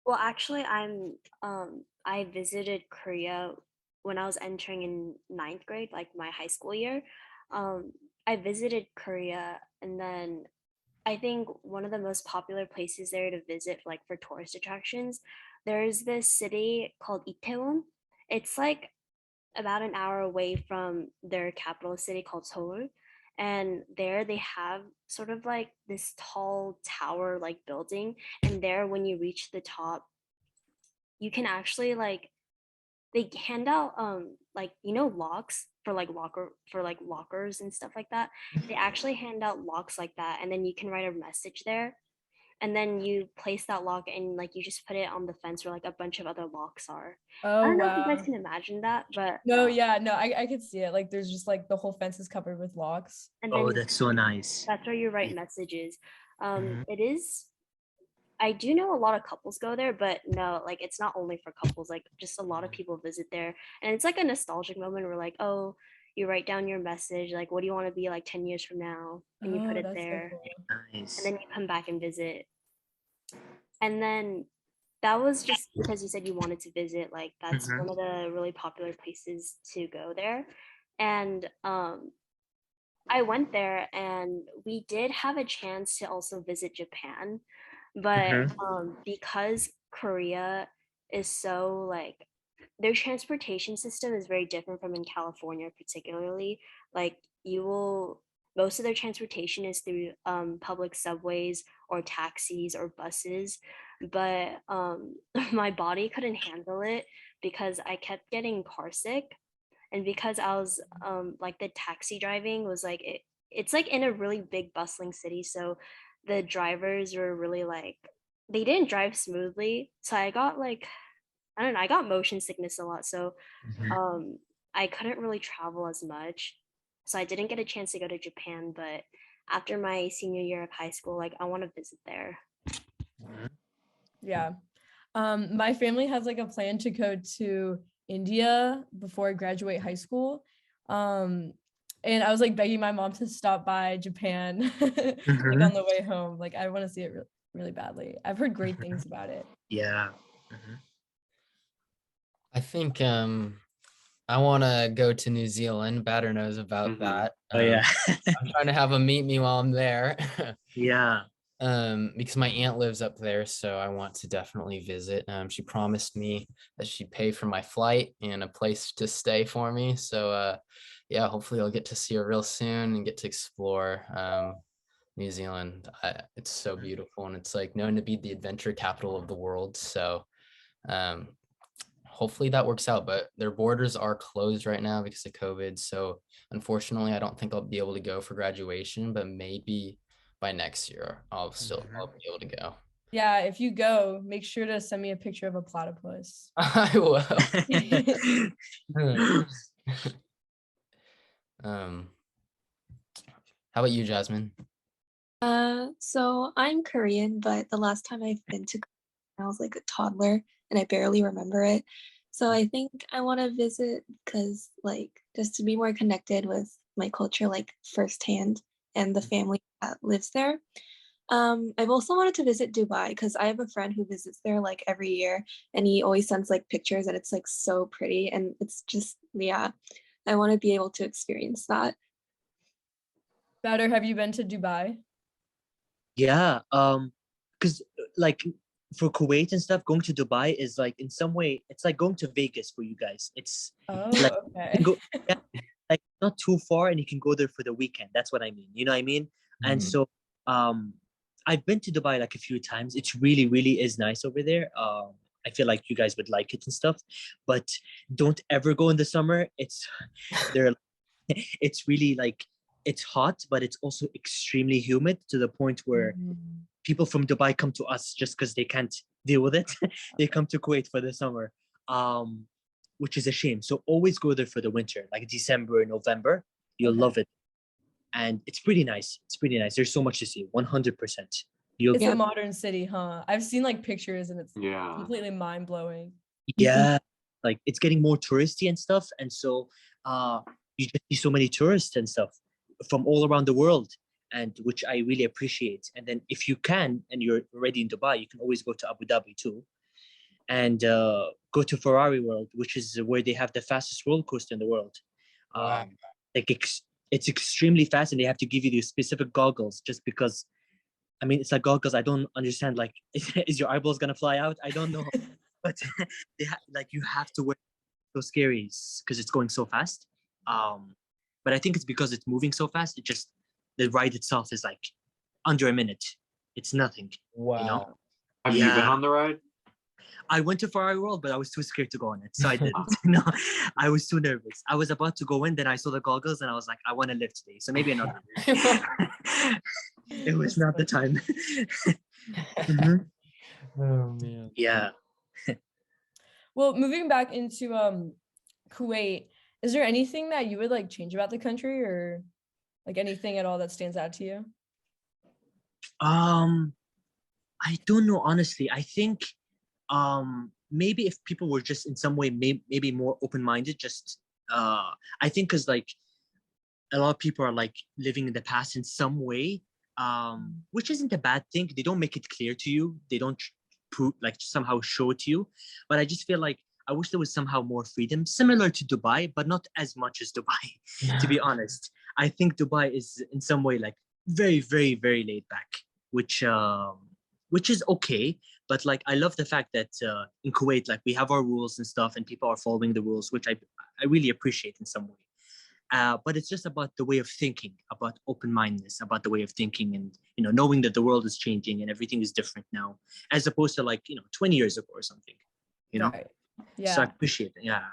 well, actually, I visited Korea when I was entering in ninth grade, like my high school year. Um, I visited Korea, and then I think one of the most popular places there to visit, like for tourist attractions, there's this city called Itaewon. It's like about an hour away from their capital city called Seoul. And there they have sort of like this tall tower like building. And there, when you reach the top, you can actually like they hand out like locks for like lockers and stuff like that. They actually hand out locks like that, and then you can write a message there, and then you place that lock and like you just put it on the fence where like a bunch of other locks are. I Oh, don't know if you wow. guys can imagine that, but No, yeah, no, I could see it. Like, there's just like the whole fence is covered with locks. and Oh, then that's so nice. that's where you write messages. Mhm. It is. I do know a lot of couples go there, but no, like it's not only for couples. Like just a lot of people visit there, and it's like a nostalgic moment where like, oh, you write down your message, like what do you want to be like 10 years from now, and you put Oh, it that's so there, cool. and Nice. then you come back and visit. And then that was just because you said you wanted to visit. Like that's Mhm. one of the really popular places to go there, and I went there, and we did have a chance to also visit Japan, but Mhm. because Korea is so like their transportation system is very different from in California, particularly. Like you will most of their transportation is through public subways or taxis or buses, but my body couldn't handle it because I kept getting car sick, and because I was like the taxi driving was like it's like in a really big bustling city, so the drivers were really like they didn't drive smoothly, so I got like I don't know, I got motion sickness a lot, so Mhm. I couldn't really travel as much, so I didn't get a chance to go to Japan, but after my senior year of high school, like I want to visit there. Mhm. Yeah. My family has like a plan to go to India before I graduate high school. And I was like begging my mom to stop by Japan like Mhm. on the way home. Like I want to see it really badly. I've heard great things Mhm. about it. Yeah. Mhm. I think I want to go to New Zealand. Batter knows about Mhm. that. Oh yeah. I'm trying to have him meet me while I'm there. Yeah. Because my aunt lives up there, so I want to definitely visit. She promised me that she'd pay for my flight and a place to stay for me. So yeah, hopefully I'll get to see her real soon and get to explore New Zealand. It's so beautiful, and it's like known to be the adventure capital of the world. So um, hopefully that works out, but their borders are closed right now because of COVID. So unfortunately, I don't think I'll be able to go for graduation, but maybe by next year I'll be able to go. Yeah, if you go, make sure to send me a picture of a platypus. I will. um, how about you, Jasmine? So I'm Korean, but the last time I've been to Korea, I was like a toddler and I barely remember it. So I think I want to visit because like just to be more connected with my culture like firsthand and the family that lives there. I've also wanted to visit Dubai because I have a friend who visits there like every year and he always sends like pictures and it's like so pretty and it's just yeah, I want to be able to experience that. Batter, have you been to Dubai? Yeah, because like for Kuwait and stuff, going to Dubai is like in some way it's like going to Vegas for you guys. It's like Oh, you can okay. go, yeah, like not too far, and you can go there for the weekend. That's what I mean. You know what I mean? And Mhm. so, um, I've been to Dubai like a few times. It's really, really is nice over there. I feel like you guys would like it and stuff, but don't ever go in the summer. It's there. It's really like it's hot, but it's also extremely humid to the point where Mhm. people from Dubai come to us just because they can't deal with it. They come to Kuwait for the summer, um, which is a shame. So always go there for the winter, like December, November. You'll Okay. love it, and it's pretty nice. It's pretty nice. There's so much to see. 100%. You'll It's a Yeah. modern city, huh? I've seen like pictures and it's Yeah. completely mind blowing. yeah, like it's getting more touristy and stuff, and so uh, you just see so many tourists and stuff from all around the world, and which I really appreciate. And then if you can, and you're already in Dubai, you can always go to Abu Dhabi too and go to Ferrari World, which is where they have the fastest roller coaster in the world. Wow. Like it's extremely fast, and they have to give you these specific goggles just because. I mean, it's like goggles. I don't understand. Like, is your eyeballs gonna fly out? I don't know, but like you have to wear so scary because it's going so fast. But I think it's because it's moving so fast. It just the ride itself is like under a minute. It's nothing, you know. Wow. Have you been Yeah. on the ride? I went to Ferrari World, but I was too scared to go on it, so I didn't. No, I was too nervous. I was about to go in, then I saw the goggles, and I was like, I want to live today, so maybe another day. It was That's not the funny. time. Mhm. Oh man. Yeah. Well, moving back into Kuwait, is there anything that you would like change about the country or like anything at all that stands out to you? Um, I don't know, honestly. I think maybe if people were just in some way maybe more open-minded, just I think because like a lot of people are like living in the past in some way, which isn't a bad thing. They don't make it clear to you. They don't prove like somehow show it to you. But I just feel like I wish there was somehow more freedom, similar to Dubai, but not as much as Dubai. To be honest, I think Dubai is in some way like very, very, very laid back, which which is okay. But like I love the fact that in Kuwait, like we have our rules and stuff, and people are following the rules, which I really appreciate in some way. But it's just about the way of thinking, about open-mindedness, about the way of thinking, and knowing that the world is changing and everything is different now, as opposed to like 20 years ago or something. Right. So I Yeah. appreciate it. Yeah.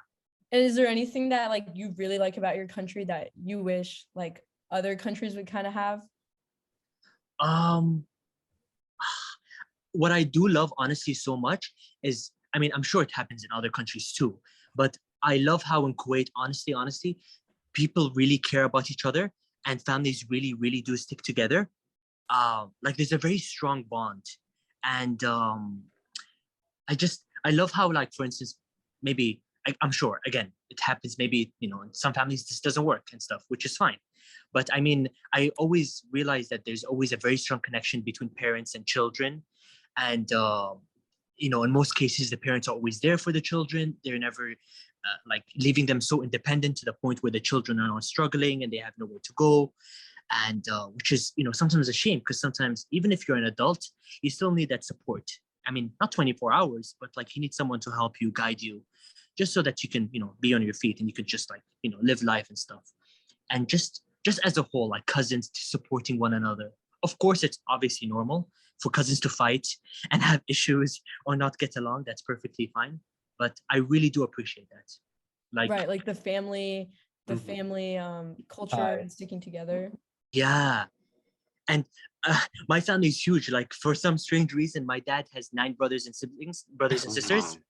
And is there anything that like you really like about your country that you wish like other countries would kind of have? Um, what I do love, honestly, so much is, I mean, I'm sure it happens in other countries too, but I love how in Kuwait, honestly, people really care about each other, and families really, really do stick together. Like there's a very strong bond, and I love how, like, for instance, maybe I'm sure again it happens. Maybe in some families this doesn't work and stuff, which is fine. But I mean, I always realize that there's always a very strong connection between parents and children, and in most cases the parents are always there for the children. They're never like leaving them so independent to the point where the children are struggling and they have nowhere to go, and which is sometimes a shame, because sometimes even if you're an adult you still need that support. I mean, not 24 hours, but like you need someone to help you, guide you, just so that you can be on your feet and you can just like live life and stuff. And just as a whole, like cousins supporting one another. Of course it's obviously normal for cousins to fight and have issues or not get along. That's perfectly fine, but I really do appreciate that. Like, Right, like the Mhm. family culture and sticking together. yeah. And my family is huge. Like for some strange reason, my dad has 9 brothers and Oh sisters. my.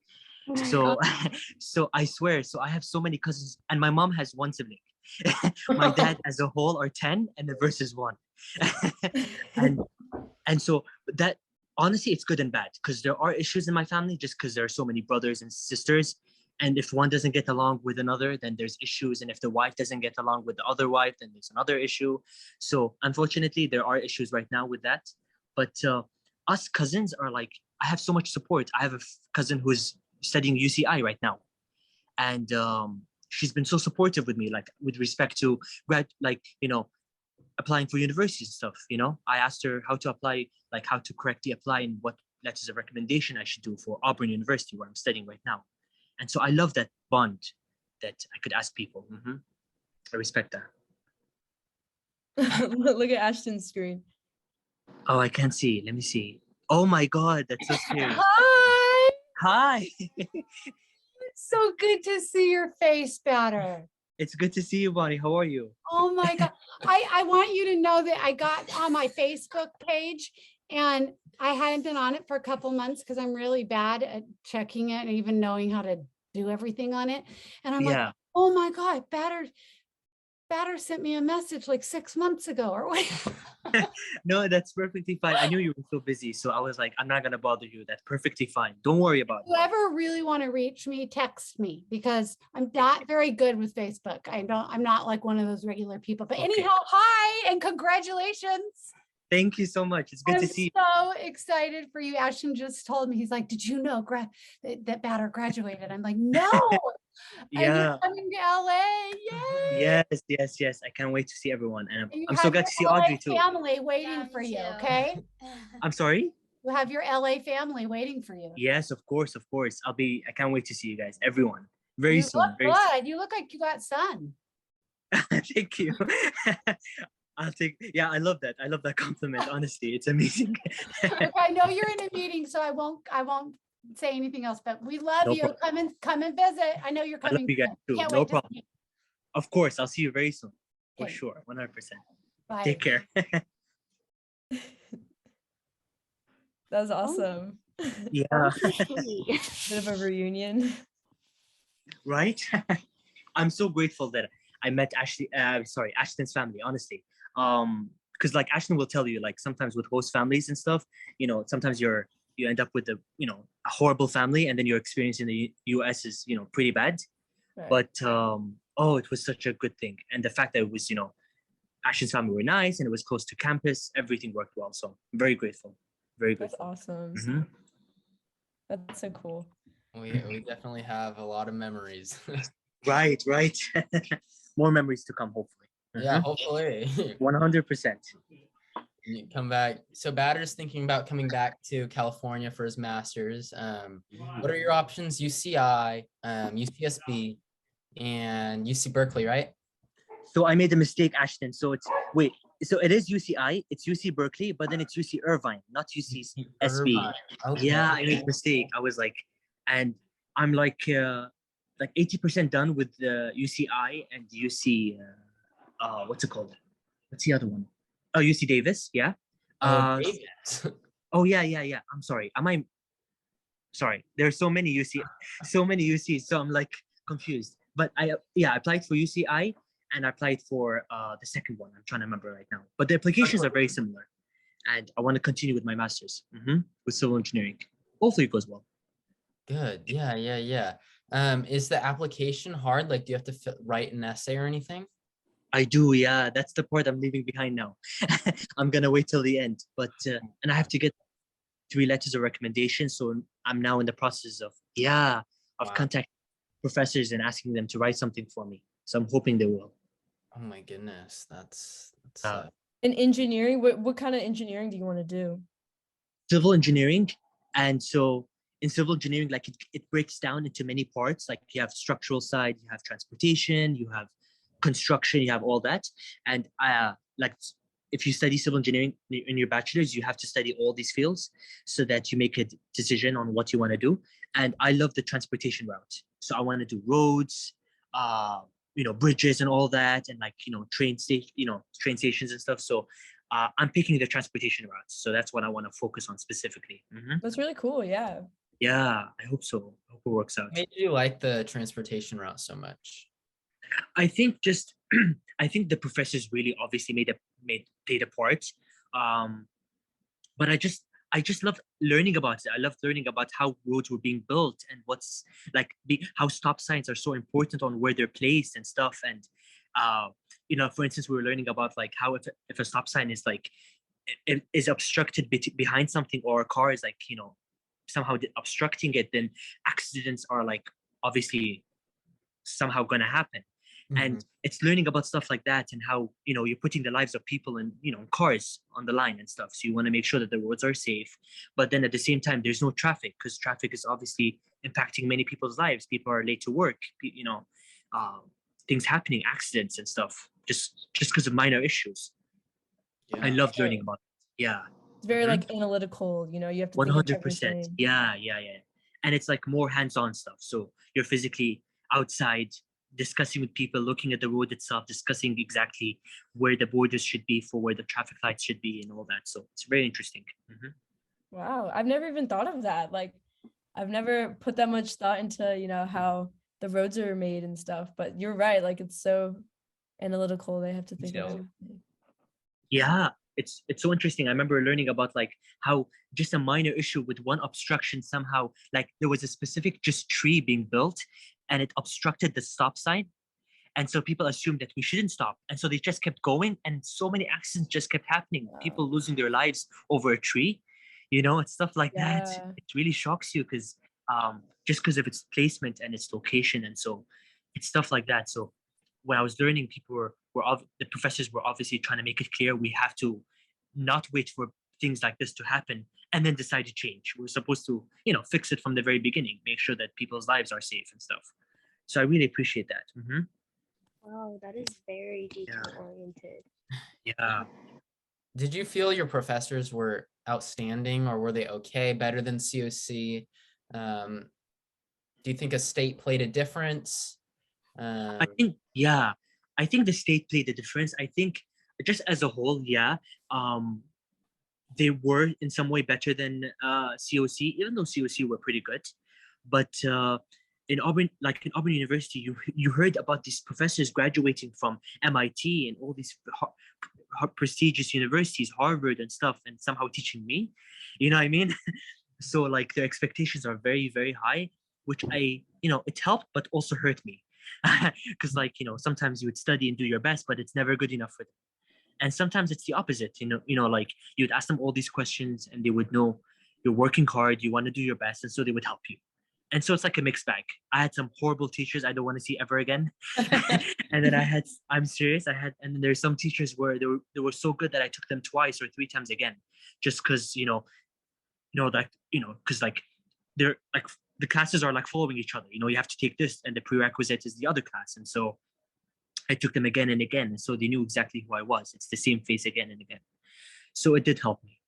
Oh my So, god. so I swear, so I have so many cousins, and my mom has one sibling. My dad, as a whole, are 10, and the verse is one. and and so that, honestly, it's good and bad, because there are issues in my family just because there are so many brothers and sisters. And if one doesn't get along with another, then there's issues. And if the wife doesn't get along with the other wife, then there's another issue. So unfortunately, there are issues right now with that. But us cousins are like, I have so much support. I have a cousin who's studying UCI right now, and she's been so supportive with me, like with respect to like applying for universities and stuff. You know, I asked her how to apply, like how to correctly apply and what letters of recommendation I should do for Auburn University, where I'm studying right now. And so I love that bond that I could ask people. I respect that. Look at Ashton's screen. Oh, I can't see. Let me see. Oh my God, that's so scary. Hi. Hi. It's so good to see your face better. It's good to see you, Bonnie. How are you? Oh my God. I want you to know that I got on my Facebook page and I hadn't been on it for a couple months because I'm really bad at checking it and even knowing how to do everything on it. And I'm like, oh my God, Batter sent me a message like 6 months ago or what? No, that's perfectly fine. I knew you were so busy, so I was like, I'm not gonna bother you. That's perfectly fine. Don't worry about it. Whoever really want to reach me, text me because I'm not very good with Facebook. I'm not like one of those regular people. But anyhow, hi and congratulations. Thank you so much. It's good to see you. I'm so excited for you. Ashton just told me, he's like, did you know that Batter graduated? I'm like, no. And you're coming to LA. Yay. Yes. I can't wait to see everyone. And And I'm so glad to see Audrey too. Family waiting for you, okay? I'm sorry? You have your LA family waiting for you. Yes, of course. I can't wait to see you guys, everyone. Very soon. Look good. You look like you got sun. Thank you. I love that. I love that compliment. Honestly, it's amazing. Look, I know you're in a meeting, so I won't say anything else, but we love you. Problem. Come and visit. I know you're coming. I love you guys too. Can't No wait problem. Of course, I'll see you very soon. For Okay. sure. 100%. Bye. Take care. That was awesome. Yeah. Bit of a reunion. Right? I'm so grateful that I met Ashton's family, honestly. Because like Ashton will tell you, like sometimes with host families and stuff, you know, sometimes you end up with a horrible family, and then your experience in the US is, pretty bad. Right. But it was such a good thing. And the fact that it was, Ashton's family were nice and it was close to campus, everything worked well. So I'm very grateful. Very That's grateful. awesome. Mhm. That's so cool. We definitely have a lot of memories. Right. More memories to come, hopefully. Yeah, hopefully. 100%. You come back. So Batter's thinking about coming back to California for his master's. What are your options? UCI, UCSB, and UC Berkeley, right? So I made a mistake, Ashton. So it is UCI, it's UC Berkeley, but then it's UC Irvine, not UC SB. Okay. Yeah, I made a mistake. I was like, and I'm like 80% done with the UCI and UC, what's it called? What's the other one? Oh, UC Davis, yeah. Davis. Oh yeah. I'm sorry. Sorry. There are so many UCs, so I'm like confused. But I applied for UCI and I applied for the second one. I'm trying to remember right now. But the applications are very similar, and I want to continue with my master's with civil engineering. Hopefully it goes well. Good. Yeah. Is the application hard? Like, do you have to write an essay or anything? I do, yeah. That's the part I'm leaving behind now. I'm gonna wait till the end, but and I have to get 3 letters of recommendation. So I'm now in the process of contacting professors and asking them to write something for me. So I'm hoping they will. Oh my goodness, that's In engineering, what kind of engineering do you want to do? Civil engineering, and so in civil engineering, like it breaks down into many parts. Like you have structural side, you have transportation, you have construction, you have all that. And like if you study civil engineering in your bachelor's, you have to study all these fields so that you make a decision on what you want to do. And I love the transportation route. So I want to do roads, bridges and all that, and like, train stations and stuff. So I'm picking the transportation routes. So that's what I want to focus on specifically. That's really cool. Yeah. Yeah, I hope so. I hope it works out. What made you like the transportation route so much? I think I think the professors really obviously played a part. But I just love learning about it. I love learning about how roads were being built and what's like how stop signs are so important on where they're placed and stuff. And for instance, we were learning about like how if a stop sign is like it is obstructed behind something, or a car is like somehow obstructing it, then accidents are like obviously somehow gonna happen. And it's learning about stuff like that and how, you're putting the lives of people in, cars on the line and stuff. So you want to make sure that the roads are safe. But then at the same time, there's no traffic, because traffic is obviously impacting many people's lives. People are late to work, uh, things happening, accidents and stuff, just because of minor issues. I Yeah. love learning about it. Yeah. It's very Mhm. like analytical, you have to think of 100%. everything. Yeah. And it's like more hands-on stuff. So you're physically outside discussing with people, looking at the road itself, discussing exactly where the borders should be for where the traffic lights should be and all that. So it's very interesting. Mhm. Wow, I've never even thought of that. Like, I've never put that much thought into, how the roads are made and stuff. But you're right, like it's so analytical. They have to think of Detailed. everything. Yeah, it's so interesting. I remember learning about like how just a minor issue with one obstruction somehow, like there was a specific just tree being built and it obstructed the stop sign. And so people assumed that we shouldn't stop. And so they just kept going. And so many accidents just kept happening. Wow. People losing their lives over a tree, it's stuff like that. Yeah. It really shocks you because just because of its placement and its location. And so it's stuff like that. So when I was learning, the professors were obviously trying to make it clear we have to not wait for things like this to happen and then decide to change. We're supposed to, fix it from the very beginning, make sure that people's lives are safe and stuff. So I really appreciate that. Wow, that is very detail oriented. Yeah. Did you feel your professors were outstanding, or were they okay, better than COC? Do you think a state played a difference? I think the state played a difference. I think just as a whole, they were in some way better than COC, even though COC were pretty good. But in Auburn University, you heard about these professors graduating from MIT and all these prestigious universities, Harvard and stuff, and somehow teaching me. You know what I mean? So like the expectations are very, very high, which it helped, but also hurt me. Because sometimes you would study and do your best, but it's never good enough for them. And sometimes it's the opposite. Like you'd ask them all these questions and they would know you're working hard, you want to do your best, and so they would help you. And so it's like a mixed bag. I had some horrible teachers I don't want to see ever again. And then I'm serious, and then there's some teachers where they were so good that I took them twice or three times again, just because, because like they're like, the classes are like following each other. You have to take this and the prerequisite is the other class. And so I took them again and again. And so they knew exactly who I was. It's the same face again and again. So it did help me.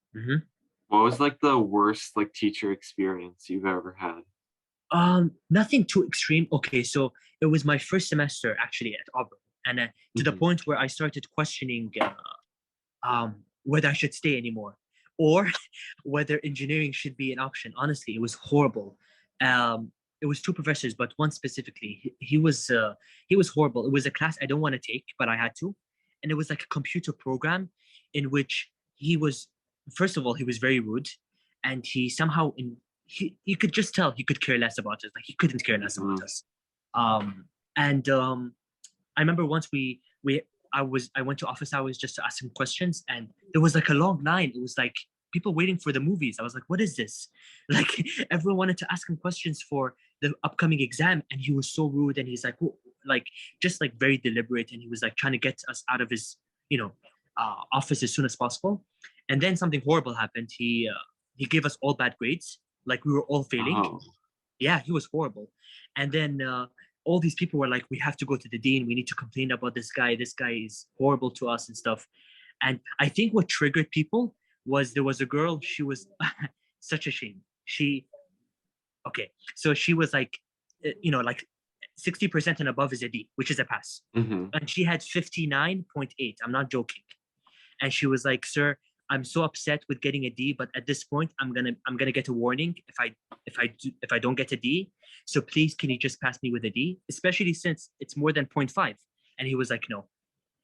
What was like the worst like teacher experience you've ever had? Nothing too extreme. Okay, so it was my first semester actually at Auburn, and to the point where I started questioning whether I should stay anymore or whether engineering should be an option. Honestly, it was horrible. It was two professors, but one specifically, he was horrible. It was a class I don't want to take, but I had to, and it was like a computer program in which he was, first of all, he was very rude, and he somehow you could just tell he could care less about us. Like he couldn't care less about us. I remember once I went to office hours just to ask him questions, and there was like a long line. It was like people waiting for the movies. I was like, what is this? Like everyone wanted to ask him questions for the upcoming exam, and he was so rude. And he's like, just like very deliberate, and he was like trying to get us out of his office as soon as possible. And then something horrible happened. He gave us all bad grades. Like we were all failing. Oh. Yeah, he was horrible. And then all these people were like, we have to go to the dean. We need to complain about this guy. This guy is horrible to us and stuff. And I think what triggered people was there was a girl. She was such a shame. So she was like, like 60% and above is a D, which is a pass. And she had 59.8. I'm not joking. And she was like, sir, I'm so upset with getting a D, but at this point, I'm gonna get a warning if I don't get a D. So please, can you just pass me with a D? Especially since it's more than 0.5. And he was like, no.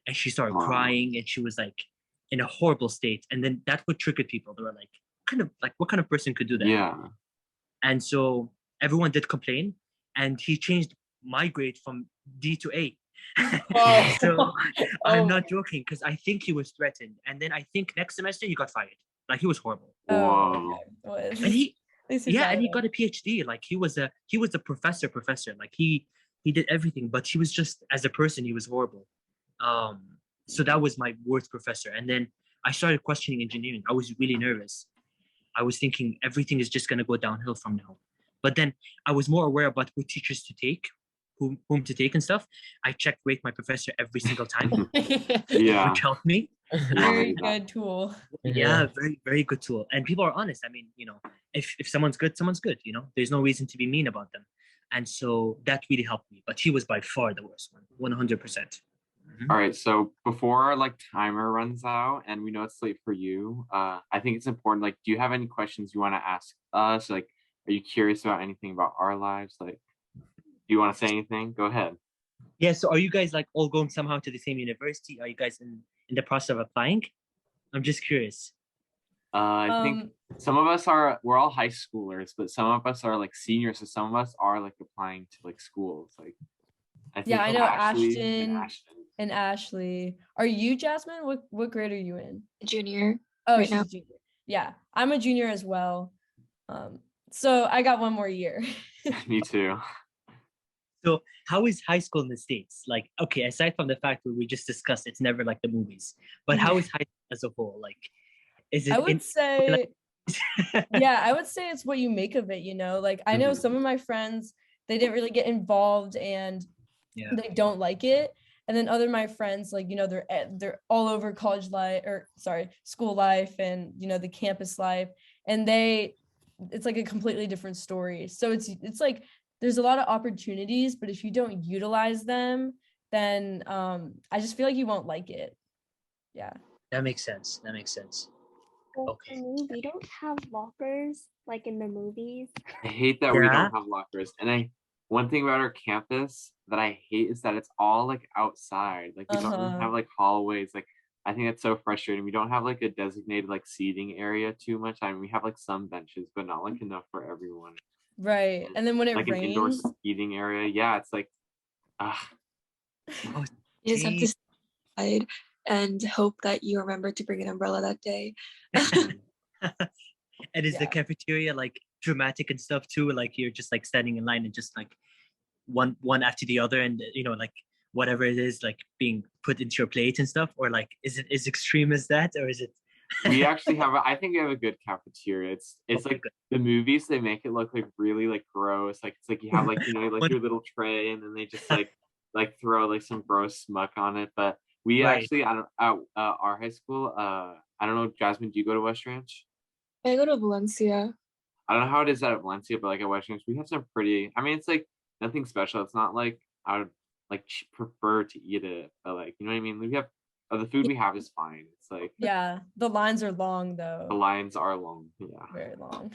And she started crying, and she was like in a horrible state. And then that would trigger people. They were like, what kind of person could do that? Yeah. And so everyone did complain, and he changed my grade from D to A. So I'm not joking, because I think he was threatened, and then I think next semester he got fired. Like he was horrible. Whoa. And he got a PhD. Like he was a professor. Like he He did everything, but he was just, as a person, he was horrible. So that was my worst professor. And then I started questioning engineering. I was really nervous. I was thinking everything is just gonna go downhill from now. But then I was more aware about what teachers to take, whom to take and stuff. I checked rate my professor every single time, Yeah. which helped me. Very good tool. Yeah, very, very good tool. And people are honest. I mean, if someone's good, someone's good, there's no reason to be mean about them. And so that really helped me. But he was by far the worst one, 100%. All right, so before our like timer runs out and we know it's late for you, I think it's important, like, do you have any questions you want to ask us? Like, are you curious about anything about our lives? Like, do you want to say anything? Go ahead. Yeah, so are you guys like all going somehow to the same university? Are you guys in the process of applying? I'm just curious. I think some of us we're all high schoolers, but some of us are like seniors, so some of us are like applying to like schools. Like, I think I know Ashley Ashton and Ashley. Are you, Jasmine? What grade are you in? Junior. Oh, right she's now. a junior. Yeah, I'm a junior as well. So I got one more year. Me too. So how is high school in the States? Like, okay, aside from the fact that we just discussed, it's never like the movies, but how is high school as a whole? Like, is it? I would say, yeah, I would say it's what you make of it, Like, I know some of my friends, they didn't really get involved and they don't like it. And then other my friends, like, they're all over college life, or sorry, school life and, the campus life. And it's like a completely different story. So it's like, there's a lot of opportunities, but if you don't utilize them, then I just feel like you won't like it. Yeah. That makes sense. Well, Okay. for me, we don't have lockers like in the movies. I hate that we don't have lockers. And one thing about our campus that I hate is that it's all like outside. Like, we don't really have like hallways. Like, I think that's so frustrating. We don't have like a designated like seating area too much. I mean, we have like some benches, but not like enough for everyone. Right. And then when it like rains, an indoor seating area, yeah, it's like, Oh, You just have to slide and hope that you remember to bring an umbrella that day. And is the cafeteria like dramatic and stuff too? Like, you're just like standing in line and just like one after the other, and like whatever it is like being put into your plate and stuff, or like is it as extreme as that, or is it? We actually have I think we have a good cafeteria. It's like the movies, they make it look like really like gross. Like, it's like you have like, like your little tray, and then they just like throw like some gross muck on it. But we actually, I don't our high school, I don't know, Jasmine, do you go to West Ranch? I go to Valencia. I don't know how it is at Valencia, but like at West Ranch, we have some pretty, I mean, it's like nothing special. It's not like I would like prefer to eat it, but like, you know what I mean? We have the food we have is fine. It's like, yeah, the lines are long though. The lines are long. Yeah. Very long.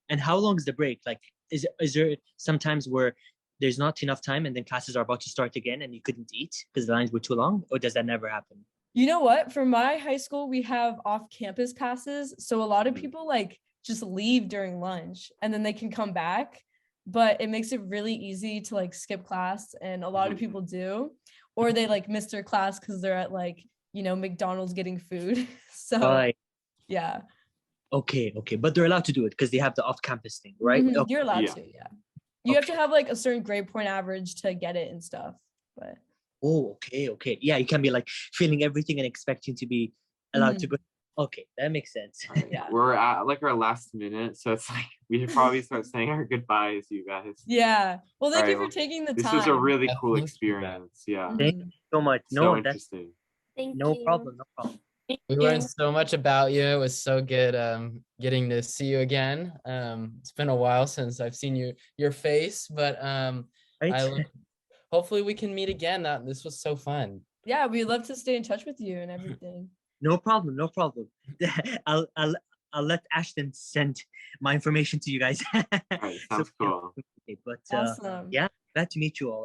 And how long is the break? Like, is there sometimes where there's not enough time and then classes are about to start again and you couldn't eat because the lines were too long, or does that never happen? You know what? For my high school, we have off-campus passes. So a lot of people like just leave during lunch and then they can come back, but it makes it really easy to like skip class. And a lot of people do, or they like miss their class because they're at like, McDonald's getting food. So yeah. Okay. But they're allowed to do it because they have the off-campus thing, right? Mm-hmm. You're allowed to, yeah. You have to have like a certain grade point average to get it and stuff, but. Oh, okay. Yeah, you can be like feeling everything and expecting to be allowed to go. Okay, that makes sense. Yeah. We're at like our last minute, so it's like we should probably start saying our goodbyes, you guys. Yeah. Well, thank you for taking the time. This was a really cool experience. Yeah. Thank you so much. So interesting. Thank no you. problem. No problem. We learned so much about you. It was so good getting to see you again. It's been a while since I've seen your face, but hopefully we can meet again. This was so fun. Yeah, we'd love to stay in touch with you and everything. No problem. I'll let Ashton send my information to you guys. All right, sounds cool. But awesome. yeah, glad to meet you all.